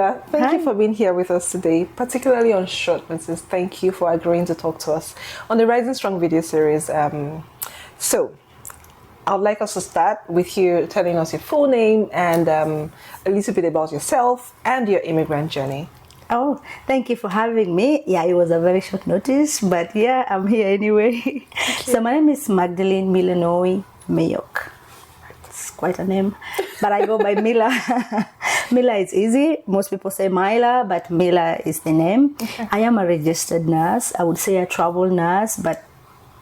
Mila, thank you Hi. for being here with us today, particularly on short notice. Thank you for agreeing to talk to us on the Rising Strong video series. So, I'd like us to start with you telling us your full name and a little bit about yourself and your immigrant journey. Oh, thank you for having me. Yeah, it was a very short notice, but yeah, I'm here anyway. So my name is Magdalene Milanoi Nameyok. It's quite a name, but I go by Mila. Mila is easy. Most people say Mila, but Mila is the name. Okay. I am a registered nurse. I would say a travel nurse, but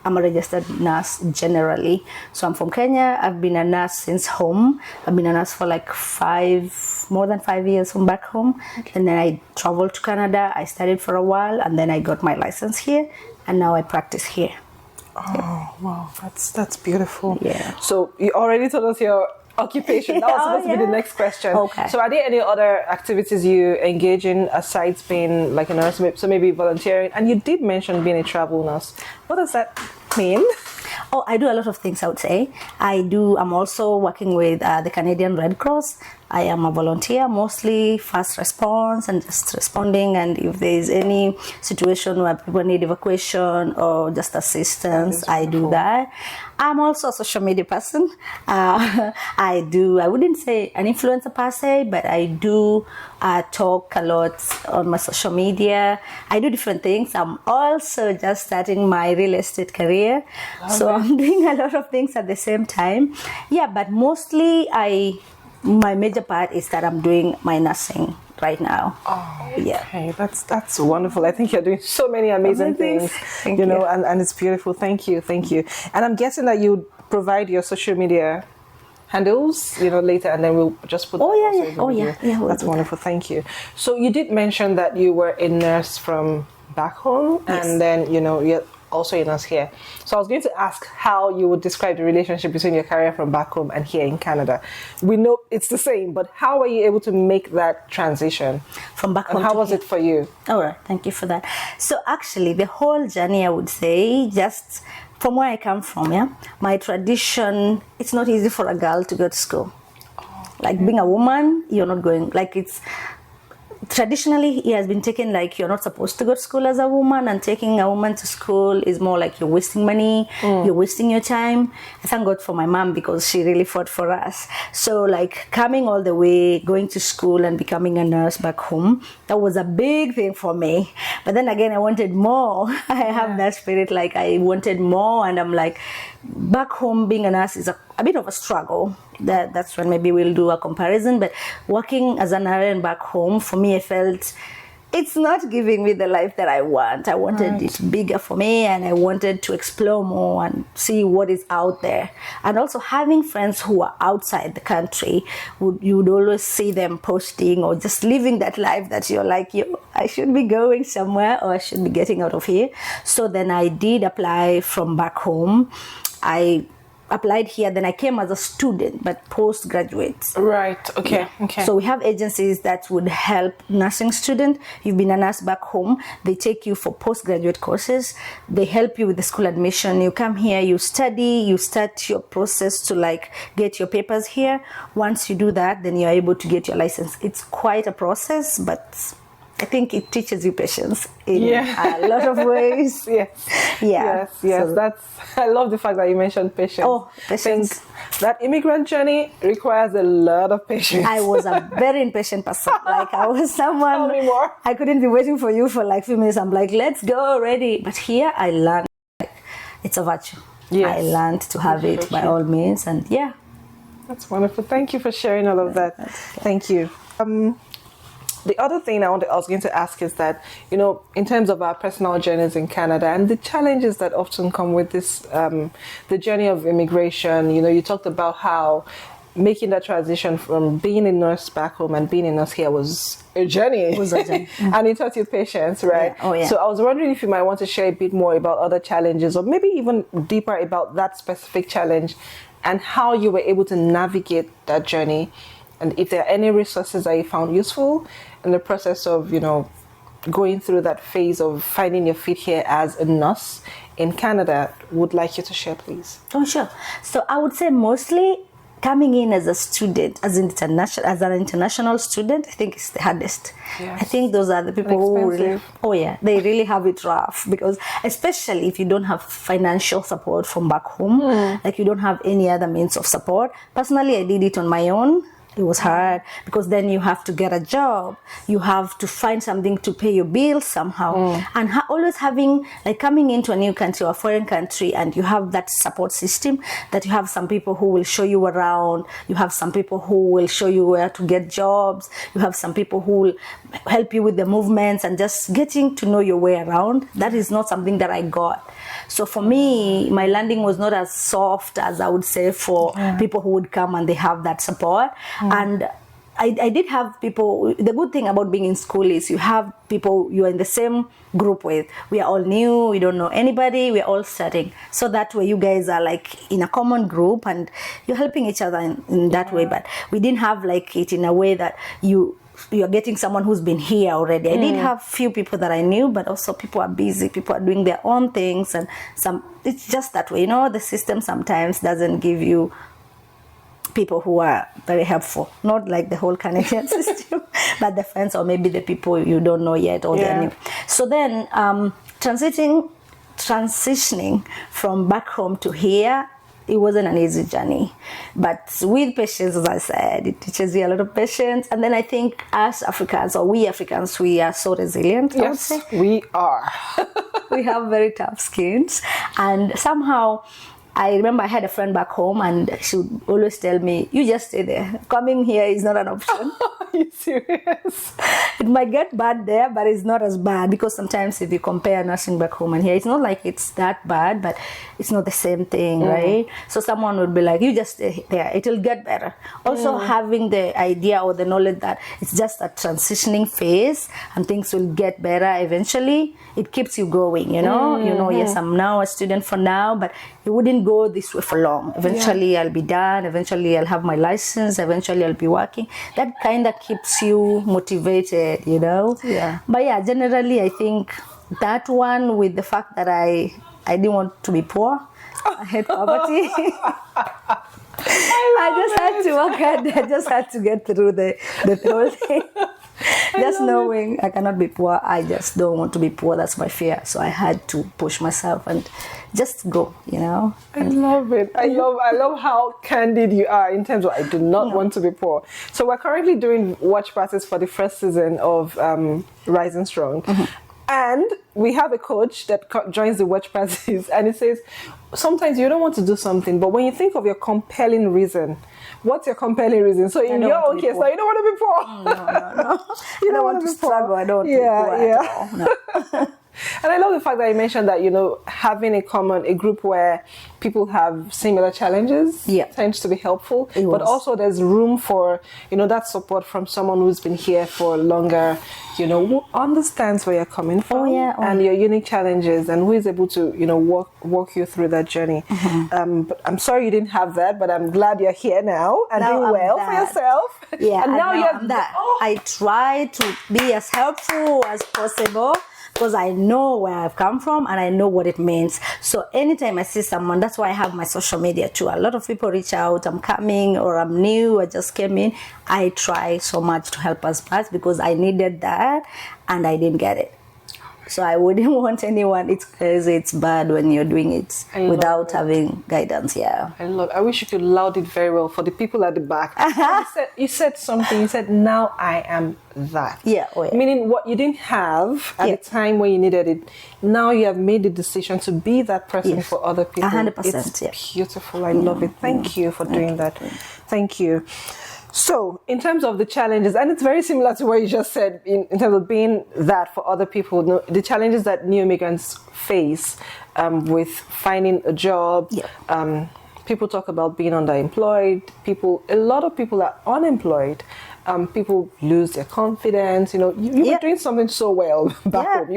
I'm a registered nurse generally. So I'm from Kenya. I've been a nurse since home. I've been a nurse for like more than 5 years from back home. Okay. And then I traveled to Canada. I studied for a while, and then I got my license here, and now I practice here. Oh, wow, that's beautiful. Yeah. So you already told us your occupation. That was supposed to be the next question. Okay. So are there any other activities you engage in aside being like a nurse? So maybe volunteering. And you did mention being a travel nurse. What does that mean? Oh, I do a lot of things, I would say. I'm also working with the Canadian Red Cross. I am a volunteer, mostly fast response and just responding. And if there is any situation where people need evacuation or just assistance, I do that. I'm also a social media person. I wouldn't say an influencer per se, but I do talk a lot on my social media. I do different things. I'm also just starting my real estate career. So I'm doing a lot of things at the same time. Yeah, but mostly my major part is that I'm doing my nursing right now. Oh, yeah. Okay, that's wonderful. I think you're doing so many amazing things. Thank you. And it's beautiful. Thank you. And I'm guessing that you provide your social media handles, later, and then we'll just put. Yeah. That's wonderful. Thank you. So you did mention that you were a nurse from back home, yes. And then you're also a nurse here. So I was going to ask how you would describe the relationship between your career from back home and here in Canada. We know it's the same, but how were you able to make that transition from back home? And how was it for you? All right, thank you for that. So actually, the whole journey, I would say, just from where I come from, my tradition, it's not easy for a girl to go to school. Like being a woman, you're not going, like it's, traditionally it has been taken like you're not supposed to go to school as a woman, and taking a woman to school is more like you're wasting money, you're wasting your time. I thank God for my mom because she really fought for us. So like coming all the way, going to school and becoming a nurse back home, that was a big thing for me. But then again, I wanted more. I have that spirit, like I wanted more, and I'm like, back home being a nurse is a bit of a struggle. That's when maybe we'll do a comparison. But working as an RN back home, for me, I felt it's not giving me the life that I want. I wanted it bigger for me, and I wanted to explore more and see what is out there. And also having friends who are outside the country, you would always see them posting or just living that life that you're like, I should be going somewhere, or I should be getting out of here. So then I did apply from back home. I applied here, then I came as a student, but postgraduate. Right, okay, yeah. Okay. So we have agencies that would help nursing students. You've been a nurse back home, they take you for postgraduate courses. They help you with the school admission. You come here, you study, you start your process to like get your papers here. Once you do that, then you're able to get your license. It's quite a process, but I think it teaches you patience in a lot of ways. Yes. So, I love the fact that you mentioned patience. Oh, patience. That immigrant journey requires a lot of patience. I was a very impatient person. Like I was someone. Tell me more. I couldn't be waiting for you for like a few minutes. I'm like, let's go already. But here I learned like, it's a virtue. Yes. I learned to have it by all means, and that's wonderful. Thank you for sharing all of that. Thank you. The other thing I was going to ask is that, in terms of our personal journeys in Canada and the challenges that often come with this, the journey of immigration, you talked about how making that transition from being a nurse back home and being a nurse here was a journey. It was a journey. And it taught you patience, right? Yeah. Oh, yeah. So I was wondering if you might want to share a bit more about other challenges, or maybe even deeper about that specific challenge and how you were able to navigate that journey. And if there are any resources that you found useful in the process of, going through that phase of finding your feet here as a nurse in Canada, would like you to share, please. Oh, sure. So I would say mostly coming in as a student, as an international student, I think it's the hardest. Yes. I think those are the people who really, they really have it rough, because especially if you don't have financial support from back home, like you don't have any other means of support. Personally, I did it on my own. It was hard because then you have to get a job, you have to find something to pay your bills somehow, and always having, like, coming into a new country or a foreign country, and you have that support system, that you have some people who will show you around, you have some people who will show you where to get jobs, you have some people who will help you with the movements and just getting to know your way around. That is not something that I got. So for me, my landing was not as soft as I would say for people who would come and they have that support. And I did have people. The good thing about being in school is you have people you are in the same group with. We are all new, we don't know anybody, we're all studying. So that way you guys are like in a common group and you're helping each other in that way. But we didn't have like it in a way that you're getting someone who's been here already. I did have few people that I knew, but also people are busy, people are doing their own things, and it's just that way. The system sometimes doesn't give you people who are very helpful, not like the whole Canadian system, but the friends or maybe the people you don't know yet or they're new. So then transitioning from back home to here, it wasn't an easy journey, but with patience, as I said, it teaches you a lot of patience. And then I think as Africans, or we Africans, we are so resilient. I would say. We are. We have very tough skins, and somehow I remember I had a friend back home, and she would always tell me, "You just stay there. Coming here is not an option." Are you serious? It might get bad there, but it's not as bad, because sometimes if you compare nursing back home and here, it's not like it's that bad, but it's not the same thing, right? So someone would be like, "You just stay there. It'll get better." Also having the idea or the knowledge that it's just a transitioning phase and things will get better eventually, it keeps you going, yes, I'm now a student for now, but it wouldn't go this way for long. Eventually I'll be done, eventually I'll have my license, eventually I'll be working. That kind of keeps you motivated, But yeah, generally I think that one, with the fact that I didn't want to be poor, I hate poverty. I just had to work hard. I just had to get through the whole thing. Just knowing I cannot be poor, I just don't want to be poor. That's my fear. So I had to push myself and just go, I love it. I love how candid you are in terms of I do not want to be poor. So we're currently doing watch parties for the first season of Rising Strong. And we have a coach that joins the watch parties, and it says, sometimes you don't want to do something, but when you think of your compelling reason, what's your compelling reason? So in your own case, so you don't want to be poor. No. You don't want to struggle. I don't want to be poor at all. No. And I love the fact that you mentioned that, having a group where people have similar challenges tends to be helpful. But also there's room for, that support from someone who's been here for longer, who understands where you're coming from and your unique challenges, and who is able to, walk you through that journey. But I'm sorry you didn't have that, but I'm glad you're here now and doing well for yourself. Yeah, and now you're that. I try to be as helpful as possible, because I know where I've come from and I know what it means. So anytime I see someone, that's why I have my social media too. A lot of people reach out, I'm coming, or I'm new, I just came in. I try so much to help us pass, because I needed that and I didn't get it. So I wouldn't want anyone. It's crazy. It's bad when you're doing it without having guidance. Yeah. I wish you could loud it very well for the people at the back. You said something. You said, "Now I am that." Yeah. Meaning what you didn't have at the time when you needed it. Now you have made the decision to be that person for other people. 100%. It's beautiful. I love it. Thank you for doing that. Thank you. So, in terms of the challenges, and it's very similar to what you just said, in terms of being that for other people, the challenges that new immigrants face with finding a job. People talk about being underemployed. A lot of people are unemployed. People lose their confidence. You were doing something so well back home.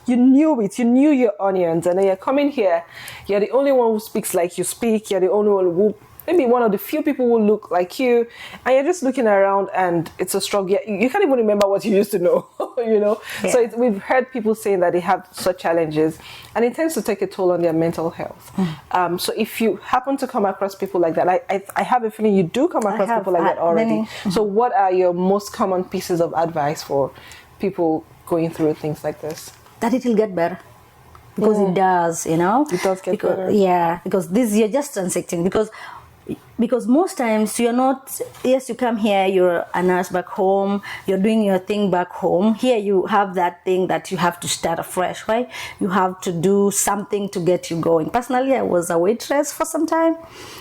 You knew it. You knew your onions, and then you're coming here. You're the only one who speaks like you speak. You're the only one who maybe one of the few people who look like you, and you're just looking around and it's a struggle. You can't even remember what you used to know, you know. Yeah. So we've heard people saying that they have such challenges, and it tends to take a toll on their mental health. So if you happen to come across people like that, I have a feeling you do come across people like that already. So what are your most common pieces of advice for people going through things like this? That it will get better. Because it does, you know. It does get better. Yeah, because you're just transacting. Because most times you're not, yes, you come here, you're a nurse back home, you're doing your thing back home. Here you have that thing that you have to start afresh, right? You have to do something to get you going. Personally, I was a waitress for some time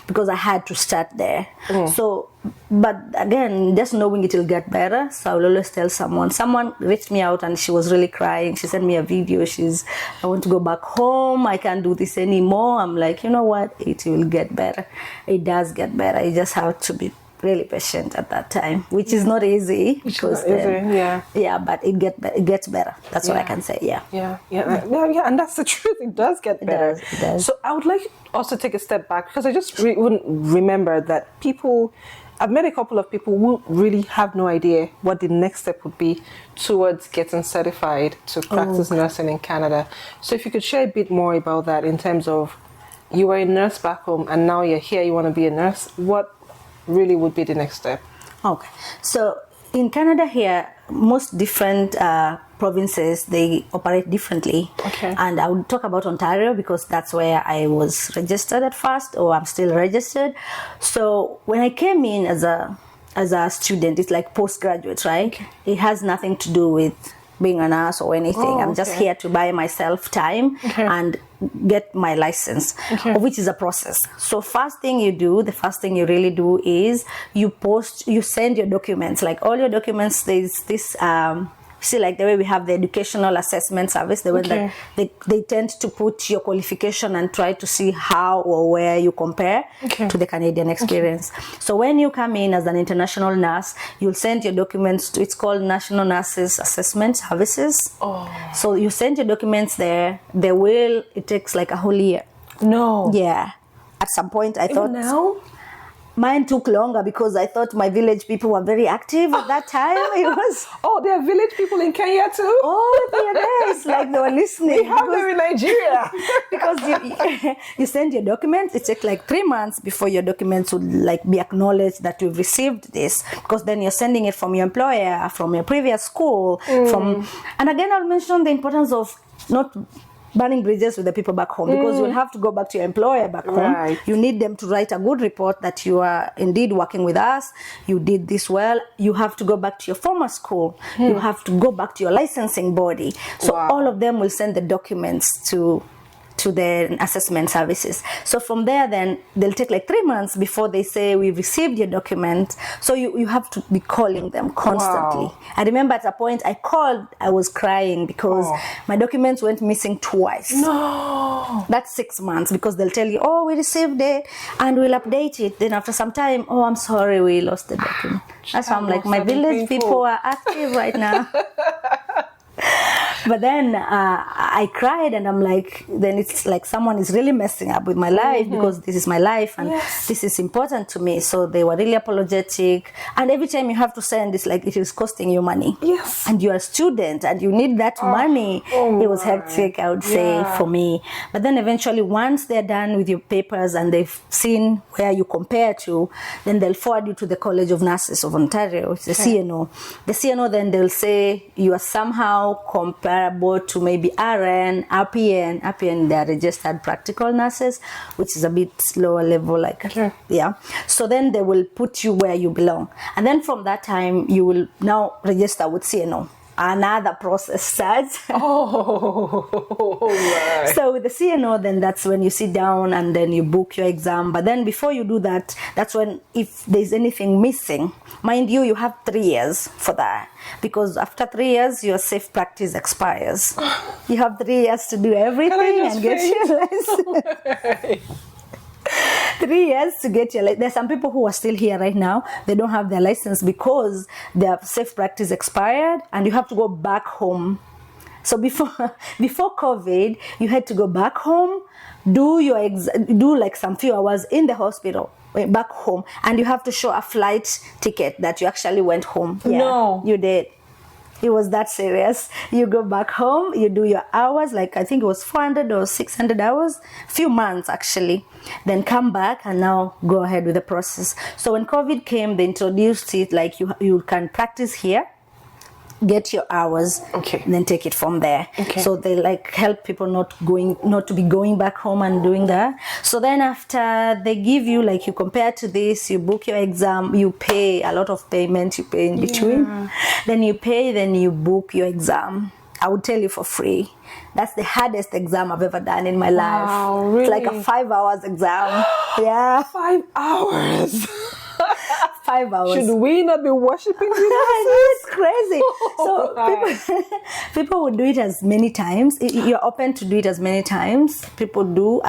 because I had to start there. So, but again, just knowing it will get better. So I will always tell someone reached me out and she was really crying. She sent me a video. I want to go back home. I can't do this anymore. I'm like, you know what? It will get better. It does get better. You just have to be really patient at that time, which is not easy. Because but it gets better. That's what I can say. Yeah, and that's the truth. It does get better. It does. So I would like also take a step back, because I just wouldn't remember that I've met a couple of people who really have no idea what the next step would be towards getting certified to practice nursing in Canada. So if you could share a bit more about that, in terms of, you were a nurse back home and now you're here, you want to be a nurse. What really would be the next step? Okay. So in Canada here, most different provinces, they operate differently. Okay. And I would talk about Ontario because that's where I was registered at first, or I'm still registered. So when I came in as a student, it's like postgraduate, right? Okay. It has nothing to do with being a nurse or anything. I'm just here to buy myself time and get my license, which is a process. So first thing you do, the first thing you really do is you send your documents, like all your documents. There's this see, like the way we have the educational assessment service, the way that they tend to put your qualification and try to see how or where you compare to the Canadian experience. So when you come in as an international nurse, you'll send your documents to, it's called National Nurses Assessment Services. So you send your documents there. It takes like a whole year. No. Yeah. At some point I thought now? Mine took longer because I thought my village people were very active at that time. It was... Oh, there are village people in Kenya too? Oh, yeah, it's like they were listening. We have them in Nigeria. Because you send your documents, it takes like 3 months before your documents would like be acknowledged that you've received this. Because then you're sending it from your employer, from your previous school, And again, I'll mention the importance of not burning bridges with the people back home, because you'll have to go back to your employer back home. You need them to write a good report that you are indeed working with us, you did this well. You have to go back to your former school, you have to go back to your licensing body. So all of them will send the documents to the assessment services. So from there, then they'll take like 3 months before they say we've received your document. So you have to be calling them constantly. I remember at a point I called, I was crying because my documents went missing twice. No. That's 6 months, because they'll tell you, oh, we received it and we'll update it. Then after some time, oh, I'm sorry, we lost the document. That's why I'm like, my village people are active right now. But then I cried, and I'm like, then it's like someone is really messing up with my life, because this is my life and this is important to me. So they were really apologetic. And every time you have to send, it's like it is costing you money. Yes. And you're a student and you need that money. It was hectic, I would say, for me. But then eventually, once they're done with your papers and they've seen where you compare to, then they'll forward you to the College of Nurses of Ontario, which is the CNO. The CNO, then they'll say you are somehow comparable to maybe RN, RPN, they are registered practical nurses, which is a bit lower level, So then they will put you where you belong. And then from that time, you will now register with CNO. Another process starts. So with the CNO, then that's when you sit down and then you book your exam. But then before you do that, that's when, if there's anything missing, mind you, you have 3 years for that. Because after 3 years, your safe practice expires. You have 3 years to do everything and get your license. 3 years to get your license. There's some people who are still here right now. They don't have their license because their safe practice expired, and you have to go back home. So before COVID, you had to go back home, do like some few hours in the hospital, back home, and you have to show a flight ticket that you actually went home. Yeah, No. you did. It was that serious. You go back home, you do your hours, like I think it was 400 or 600 hours, few months actually. Then come back and now go ahead with the process. So when COVID came, they introduced it like you can practice here, get your hours, okay, then take it from there. Okay. So they like help people not to be going back home and doing that. So then after they give you, like, you compare to this, you book your exam, you pay a lot of payment, you pay in between, then you pay, then you book your exam. I would tell you for free. That's the hardest exam I've ever done in my life. Wow, really? It's like a 5 hours exam. Yeah. 5 hours. 5 hours. Should we not be worshiping Jesus? It's crazy. So people would do it as many times. You're open to do it as many times. People do.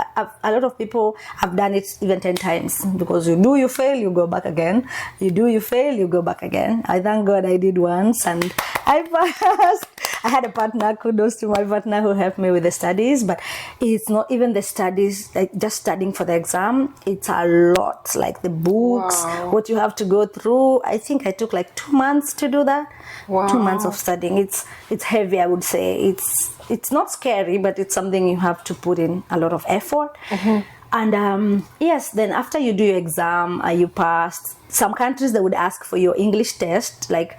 A lot of people have done it even 10 times, because you fail, you go back again. You fail, you go back again. I thank God I did once and I passed. I had a partner, kudos to my partner, who helped me with the studies, but it's not even the studies, like just studying for the exam. It's a lot, like the books, what you have to go through. I think I took like 2 months to do that. 2 months of studying. It's heavy, I would say. It's not scary, but it's something you have to put in a lot of effort. And yes, then after you do your exam, you passed. Some countries, they would ask for your English test, like,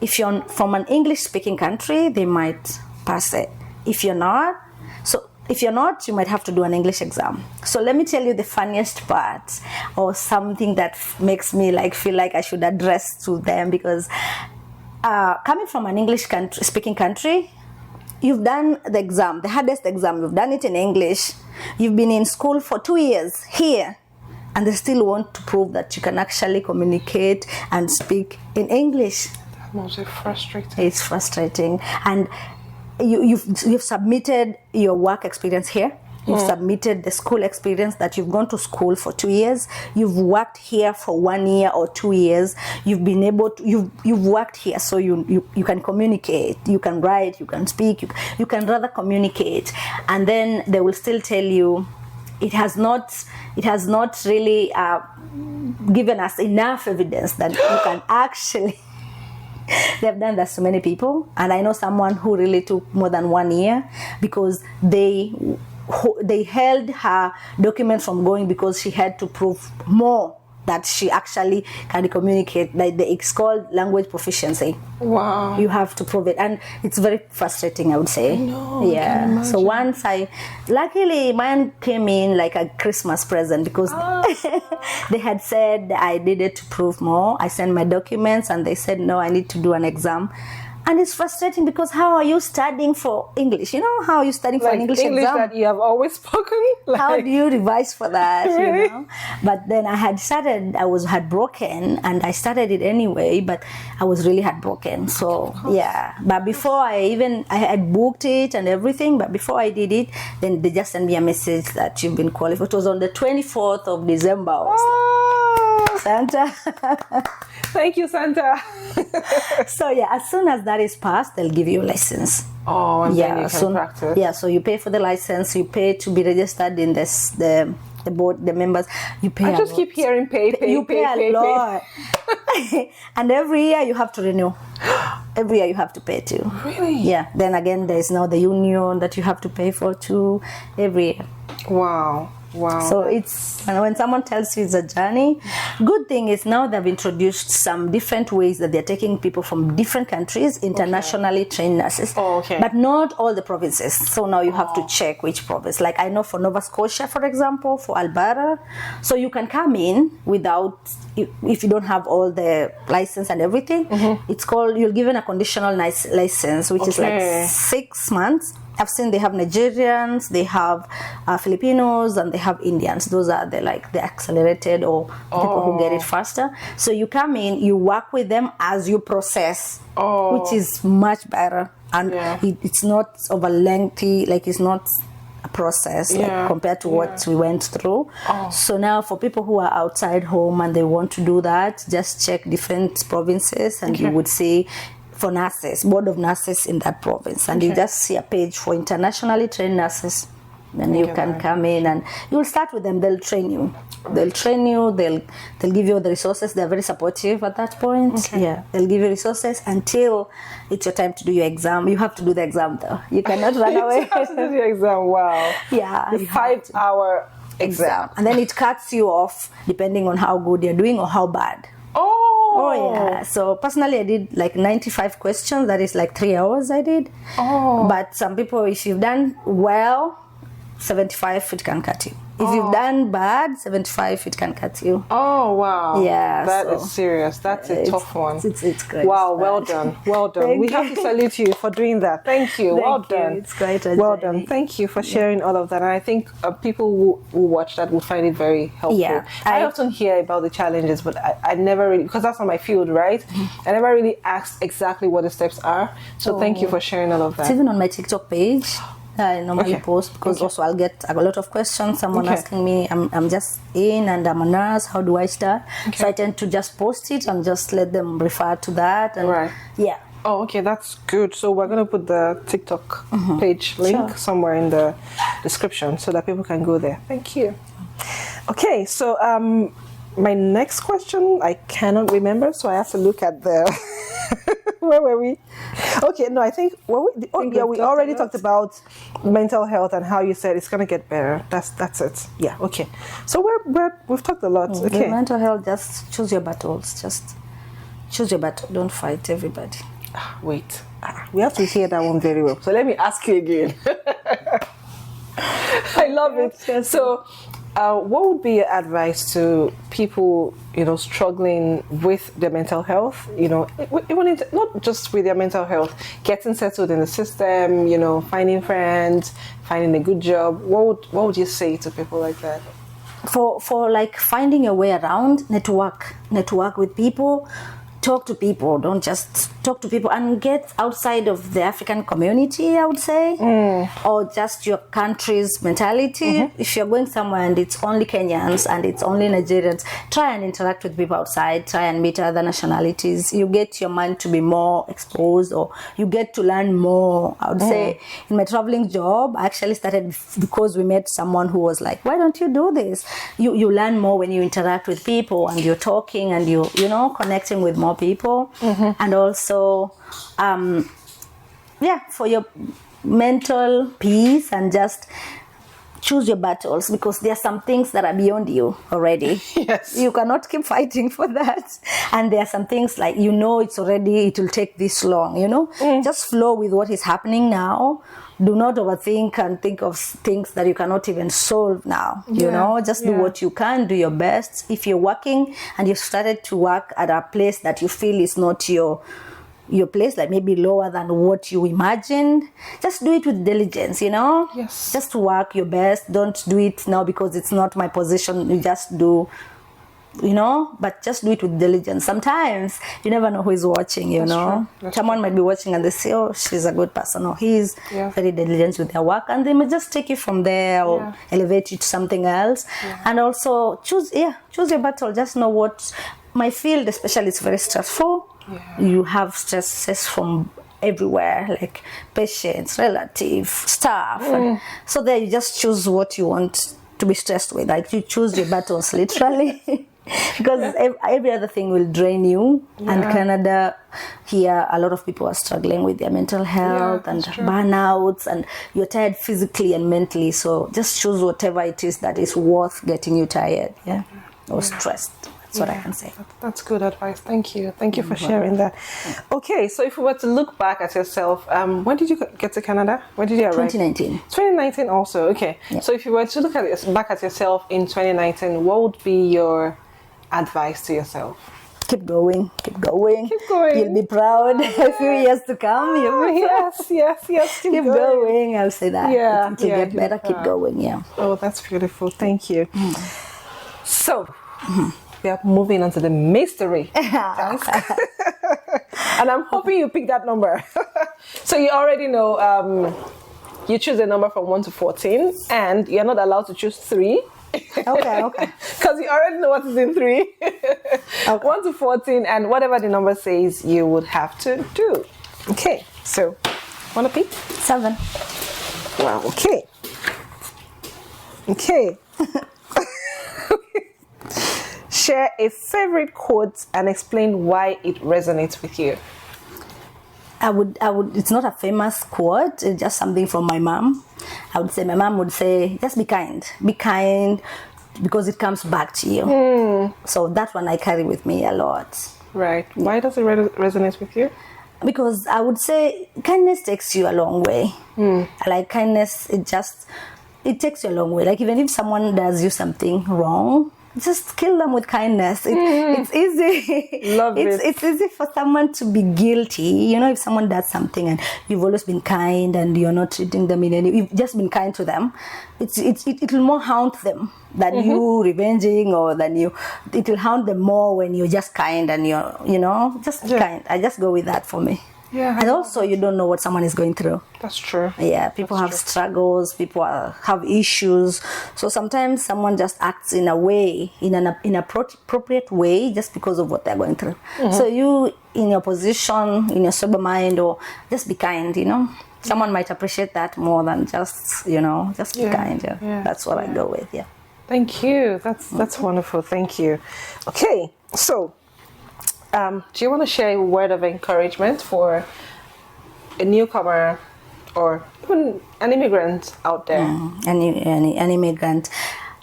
if you're from an English-speaking country, they might pass it. If you're not, you might have to do an English exam. So let me tell you the funniest part, or something that makes me feel like I should address to them, because coming from an English-speaking country, you've done the exam, the hardest exam. You've done it in English. You've been in school for 2 years here, and they still want to prove that you can actually communicate and speak in English. Most frustrating. It's frustrating. And you've submitted your work experience here. You've submitted the school experience, that you've gone to school for 2 years. You've worked here for 1 year or 2 years. You've been able to, you've worked here, so you can communicate, you can write, you can speak, you can rather communicate. And then they will still tell you, it has not really given us enough evidence that you can actually. They've done that to many people, and I know someone who really took more than 1 year, because they held her document from going, because she had to prove more that she actually can communicate. Like, it's called language proficiency. Wow. You have to prove it, and it's very frustrating, I would say. No, yeah. So once luckily mine came in like a Christmas present, because they had said I needed to prove more. I sent my documents and they said, no, I need to do an exam. And it's frustrating, because how are you studying for English? You know, how are you studying for an English exam? that you have always spoken? How do you revise for that? Really? You know? But then I had started, I was heartbroken, and I started it anyway, but I was really heartbroken. So, yeah. But before I had booked it and everything, but before I did it, then they just sent me a message that you've been qualified. It was on the 24th of December. Santa. Thank you, Santa. So yeah, as soon as that is passed, they'll give you a license. Oh, and then you can practice. Yeah, so you pay for the license, you pay to be registered in the board, the members. You pay. I just keep hearing pay. You pay a lot. And every year you have to renew. Every year you have to pay too. Really? Yeah. Then again, there is now the union that you have to pay for too every year. Wow. So it's, and when someone tells you it's a journey, good thing is now they've introduced some different ways that they're taking people from different countries, internationally trained nurses. Oh, okay. But not all the provinces. So now you have to check which province. Like I know for Nova Scotia, for example, for Alberta. So you can come in without, if you don't have all the license and everything, it's called, you're given a conditional license, which is like 6 months. I've seen they have Nigerians, they have Filipinos, and they have Indians. Those are the accelerated or people who get it faster. So you come in, you work with them as you process, which is much better. And it's not over lengthy, like it's not a process compared to what we went through. So now for people who are outside home and they want to do that, just check different provinces and you would see for nurses, board of nurses in that province, and you just see a page for internationally trained nurses. Then you can come in and you'll start with them. They'll train you. They'll give you the resources. They're very supportive at that point. Okay. Yeah, they'll give you resources until it's your time to do your exam. You have to do the exam though. You cannot run away. You have to do the exam. Wow. Yeah. The 5-hour exam. And then it cuts you off depending on how good you're doing or how bad. Oh yeah. So personally, I did like 95 questions. That is like 3 hours I did. Oh. But some people, if you've done well, 75 it can cut you. If you've done bad, 75 it can cut you. Oh wow. Yeah. That is serious. That's a tough one. It's great. Wow, well done. Well done. We have to salute you for doing that. Thank you. Well done. It's quite well done. Thank you for sharing all of that. And I think people who watch that will find it very helpful. Yeah. I often hear about the challenges, but I never really, because that's not my field, right? I never really asked exactly what the steps are. So thank you for sharing all of that. It's even on my TikTok page. I normally post because also I'll get a lot of questions. Someone asking me, I'm just in and I'm a nurse. How do I start? So I tend to just post it and just let them refer to that. And yeah. Oh, okay, that's good. So we're going to put the TikTok page link somewhere in the description so that people can go there. Thank you. Okay, so my next question, I cannot remember, so I have to look at the... Where were we? Okay, no, I think we already talked about mental health and how you said it's gonna get better. That's it. Yeah. Okay. So we've talked a lot. Okay. Mental health, just choose your battles. Just choose your battle. Don't fight everybody. Wait, we have to hear that one very well. So let me ask you again. I love it. So. What would be your advice to people, struggling with their mental health? Even not just with their mental health, getting settled in the system, finding friends, finding a good job. What would you say to people like that? For like finding your way around, network with people. Talk to people. Don't just talk to people and get outside of the African community, I would say, or just your country's mentality. If you're going somewhere and it's only Kenyans and it's only Nigerians, try and interact with people outside. Try and meet other nationalities. You get your mind to be more exposed, or you get to learn more. I would say in my traveling job, I actually started because we met someone who was like, "Why don't you do this?" You learn more when you interact with people and you're talking and you connecting with more people. And also for your mental peace, and just choose your battles, because there are some things that are beyond you already. Yes, you cannot keep fighting for that, and there are some things like it will take this long. Just flow with what is happening now. Do not overthink and think of things that you cannot even solve now. Just do what you can, do your best. If you're working and you've started to work at a place that you feel is not your place, like maybe lower than what you imagined, just do it with diligence, Yes. Just work your best. Don't do it now because it's not my position. You just do, but just do it with diligence. Sometimes you never know who is watching, That's someone might be watching and they say, "Oh, she's a good person," or he's very diligent with their work, and they may just take you from there or elevate you to something else. And also choose your battle. Just know what my field especially is very stressful. You have stresses from everywhere, like patients, relatives, staff, and so there you just choose what you want to be stressed with. Like you choose your battles literally. Because every other thing will drain you. And Canada, here a lot of people are struggling with their mental health and burnouts, and you're tired physically and mentally. So just choose whatever it is that is worth getting you tired, or stressed. That's what I can say. That's good advice. Thank you for sharing that. Okay, so if we were to look back at yourself, when did you get to Canada? When did you arrive? 2019. 2019 also. Okay. So if you were to look back at yourself in 2019, what would be your advice to yourself? Keep going. Keep going. You'll be proud. A few years to come. Yes. Keep going. I'll say that. To get better, keep going. Yeah. Oh, that's beautiful. Thank you. So, we are moving on to the mystery task. And I'm hoping you pick that number. So you already know, you choose a number from 1 to 14, and you're not allowed to choose 3. Okay. Because you already know what is in 3. 1 to 14, and whatever the number says, you would have to do. Okay, so, want to pick? 7. Wow, okay. Okay. Share a favorite quote and explain why it resonates with you. I would, it's not a famous quote, it's just something from my mom. I would say, my mom would say, just be kind because it comes back to you. So that one I carry with me a lot. Right. Why does it resonate with you? Because I would say kindness takes you a long way. Like kindness, it takes you a long way. Like even if someone does you something wrong, just kill them with kindness. It's easy. Love it. It's easy for someone to be guilty. You know, if someone does something and you've always been kind and you're not treating them in any, you've just been kind to them, it will more haunt them than you revenging, or than you. It will haunt them more when you're just kind and you're, just kind. I just go with that for me. Yeah. And also, you don't know what someone is going through. That's true. Yeah, people have struggles, people have issues. So sometimes someone just acts in a way, in an appropriate way, just because of what they're going through. So you, in your position, in your sober mind, or just be kind, Someone might appreciate that more than just, just be kind. Yeah. That's what I go with, yeah. Thank you. That's wonderful. Thank you. Okay, so do you want to share a word of encouragement for a newcomer or even an immigrant out there? An immigrant.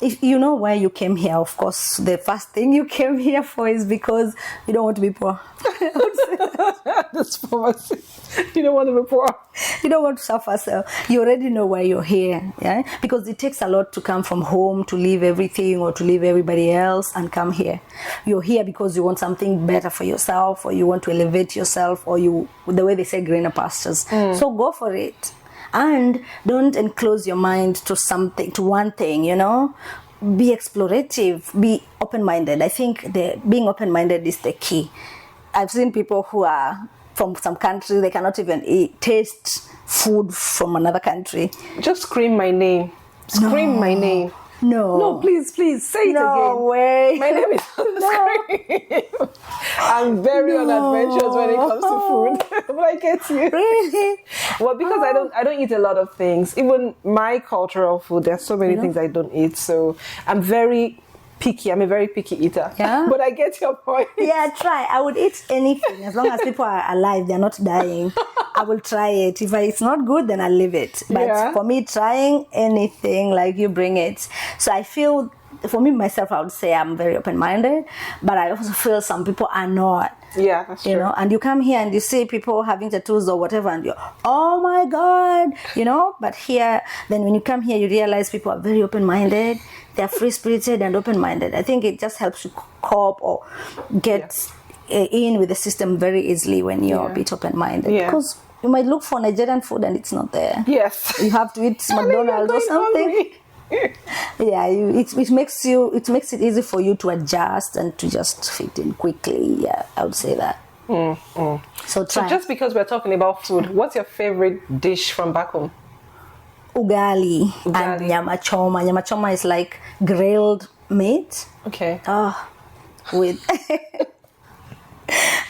If you know why you came here, of course, the first thing you came here for is because you don't want to be poor. That's poverty. You don't want to be poor. You don't want to suffer, so you already know why you're here, yeah? Because it takes a lot to come from home, to leave everything or to leave everybody else and come here. You're here because you want something better for yourself, or you want to elevate yourself, or the way they say, greener pastures. So go for it. And don't enclose your mind to one thing, Be explorative, be open-minded. I think being open-minded is the key. I've seen people who are from some country, they cannot even taste food from another country. Just scream my name. Scream my name. No, please, say it again. No way. My name is Scream. I'm very unadventurous when it comes to food. But I get you. Really? Well, because I don't eat a lot of things. Even my cultural food, there's so many things I don't eat. So I'm very picky. I'm a very picky eater. Yeah. But I get your point. Yeah, try. I would eat anything as long as people are alive, they're not dying. I will try it. If it's not good, then I'll leave it. But for me, trying anything, like you bring it. So I feel, for me, myself, I would say I'm very open-minded, but I also feel some people are not. Yeah, that's true. And you come here and you see people having tattoos or whatever, and you're, oh my God, But here, then when you come here, you realize people are very open-minded. They're free-spirited and open-minded. I think it just helps you cope or get in with the system very easily when you're a bit open-minded. Yeah. Because you might look for Nigerian food and it's not there. Yes. You have to eat McDonald's or something. Yeah, it makes it easy for you to adjust and to just fit in quickly. Yeah, I would say that. So just because we're talking about food, what's your favorite dish from back home? Ugali and nyama choma. Nyama choma is like grilled meat. Okay. With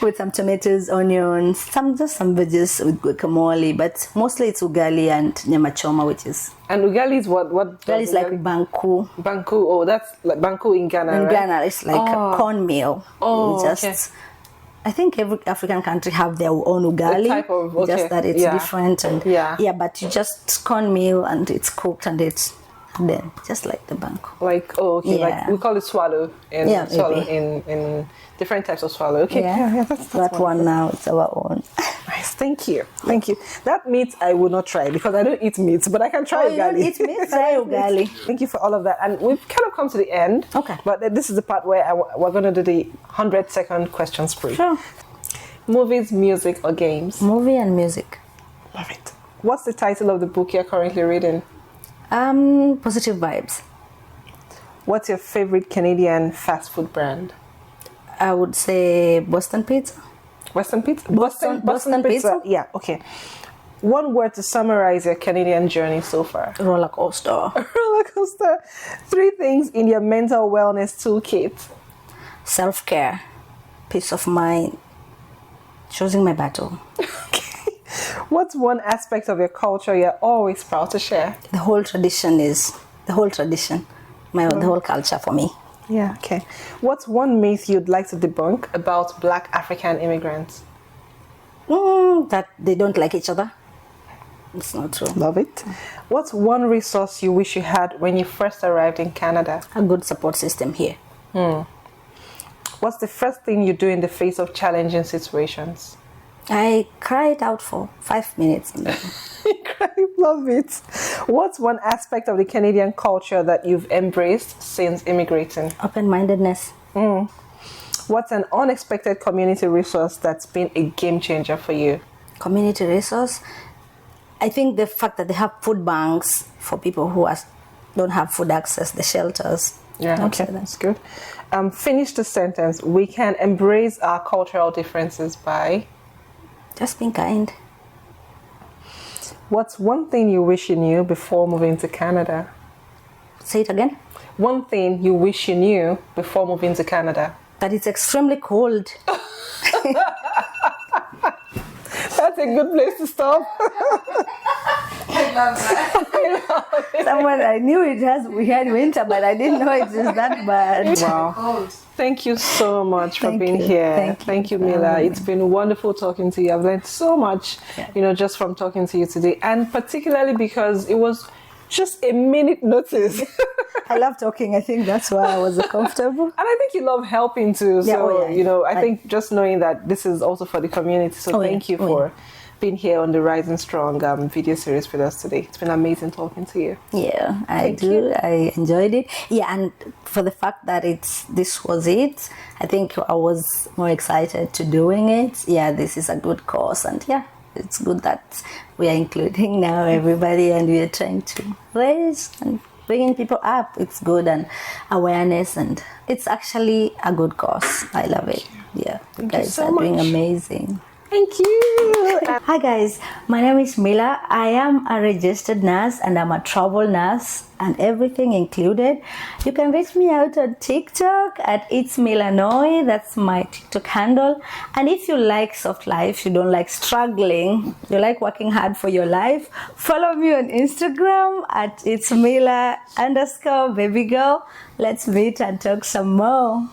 with some tomatoes, onions, some veggies with guacamole, but mostly it's ugali and nyama choma, which is. And ugali is what? Ugali is like banku. Banku. Oh, that's like banku in Ghana. In right? Ghana, it's like a cornmeal. Oh, okay. I think every African country have their own ugali, just that it's different. And but you just cornmeal and it's cooked and it's then just like the banku. Like like we call it swallow in different types of swallow. Okay, that's that one now. It's our own. Nice, thank you. That meat I will not try because I don't eat meat, but I can try ugali. You don't eat meat? Try ugali. Thank you for all of that, and we've kind of come to the end. Okay, but this is the part where we're going to do the 100-second question spree. Sure. Movies, music, or games? Movie and music. Love it. What's the title of the book you're currently reading? Positive Vibes. What's your favorite Canadian fast food brand? I would say Boston Pizza. Western Pizza? Boston Pizza? Yeah, okay. One word to summarize your Canadian journey so far. Roller coaster. Roller coaster. 3 things in your mental wellness toolkit. Self-care. Peace of mind. Choosing my battle. What's one aspect of your culture you're always proud to share? The whole tradition is the whole tradition, the whole culture for me. Yeah, okay. What's one myth you'd like to debunk about Black African immigrants? That they don't like each other. It's not true. Love it. What's one resource you wish you had when you first arrived in Canada? A good support system here. What's the first thing you do in the face of challenging situations? I cried out for 5 minutes. Love it. What's one aspect of the Canadian culture that you've embraced since immigrating? Open-mindedness. What's an unexpected community resource that's been a game changer for you? Community resource. I think the fact that they have food banks for people who don't have food access, the shelters. Yeah, okay, that's good. Finish the sentence. We can embrace our cultural differences by... Just being kind. What's one thing you wish you knew before moving to Canada? Say it again. One thing you wish you knew before moving to Canada? That it's extremely cold. That's a good place to stop. I love that. I knew we had winter, but I didn't know it was that bad. Wow. Thank you so much for being you. here. Thank you, Mila. It's been wonderful talking to you. I've learned so much, just from talking to you today, and particularly because it was just a minute notice. I love talking. I think that's why I was comfortable. And I think you love helping too. So, I think just knowing that this is also for the community. So thank you for being here on the Rising Strong video series with us today. It's been amazing talking to you. Yeah, I do. I enjoyed it. Yeah, and for the fact that this was it, I think I was more excited to doing it. Yeah, this is a good cause, and yeah, it's good that we are including now everybody, and we are trying to raise and bringing people up. It's good, and awareness, and it's actually a good cause. I love it. Yeah, you guys are doing amazing. Thank you. Hi guys, my name is Mila. I am a registered nurse and I'm a travel nurse and everything included. You can reach me out on TikTok at It's Milanoi. That's my TikTok handle. And if you like soft life, you don't like struggling, you like working hard for your life, follow me on Instagram at It's Mila_babygirl. Let's meet and talk some more.